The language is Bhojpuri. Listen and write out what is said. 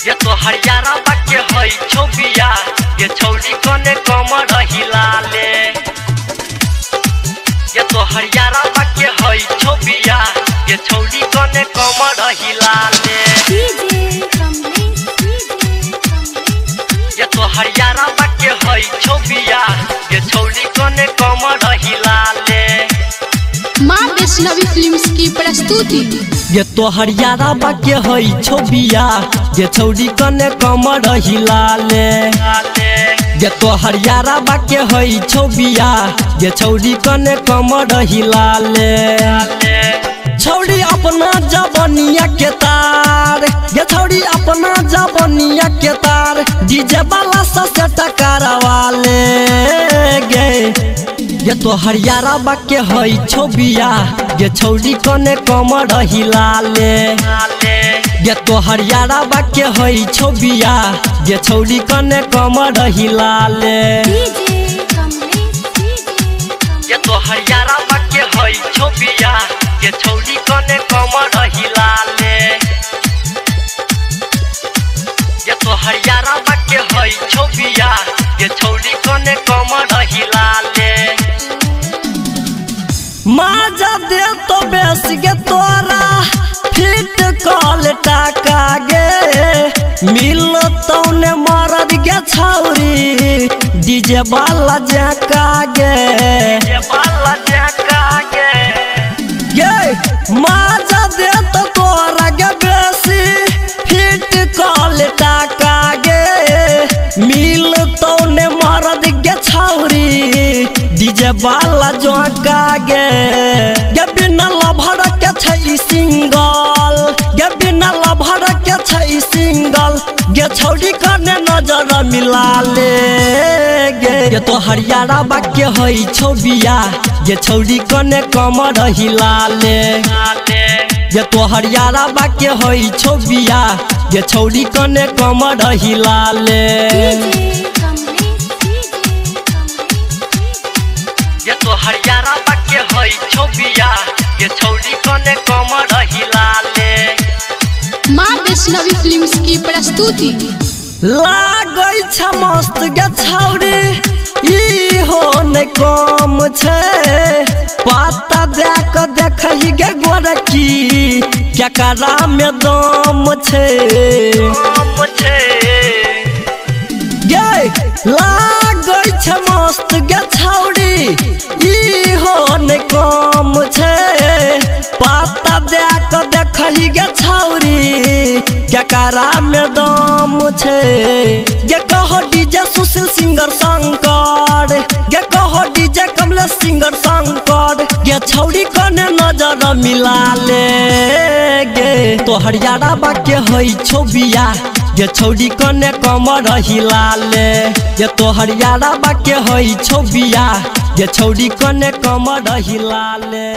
ये तो हरियाणा बाके हई छौबिया ये छौरी कने कमर हिलाले ये तो हरियाणा बाके हई छौबिया ये छौरी कने कमर हिलाले ये तो हरियाणा बाके हई छौबिया ये छौरी कने कमर हिलाले। माँ वैष्णवी फिल्म्स की प्रस्तुति। ये तो हरियाणा बाके हई छौबिया ये छौरी कने कमर हिलाले ये तो हरियाणा बाके हई छौबिया ये छौरी कने कमर हिलाले। छौरी अपना जवनिया के तार ये छौरी अपना जवनिया के तार डीजे वाला से टकरावाले गे ये तो हरियाणा बाके हई छौबिया ये छौरी कने कमर हिलाले ये तो हरियाणा बाके हई छौबिया ये छौरी कने कमर हिलाले। ये तो हरियाणा बाके हई छौबिया ये छौरी कने कमर हिलाले ये तो हरियाणा बाके हई छौबिया ये छौरी कने कमर हिलाले। माजा दे तो बेस गे तोरा फिट कॉल टाका गे मिल तौने मरद गे छौरी डीजे वाला जका गे माजा दे तो तोरा गे बेसी फिट कॉल टाका गे मिल तौने मरद गे छौरी डीजे वाला जका गे बिना लभर के छै सिंगल गे बिना लभर के छै सिंगल गे छौरी कने नजर मिलाले गे ये तो हरियाणा बाके हई छौबिया ये छौरी कने कमर हिलाले ये तो हरियाणा बाके हई छौबिया ये छौरी कने कमर हिलाले। ये तो हरियाणा बाके हई छौबिया ये छौरी कने कमर हिलाले। माँ वैष्णवी फिल्म्स की प्रस्तुति। लागै छ मस्त गे छौरी ई हो नै कम छै पता देख देखहि गे गोरकी केकरा में दम छै गे लागै छ मस्त गे छौरी ई हो नै कम छै पता देख देखहि गे छौरी केकरा में दम छै गे कहो डीजे सुशील सिंगर शंकर गे कहो डीजे कमलेश सिंगर शंकर गे छौरी कने नजर मिलाले गे तो हरियाणा बाके हई छौबिया ये छौरी कने कमर हिलाले ये तो हरियाणा बाके हई छौबिया ये छौरी कने कमर हिलाले।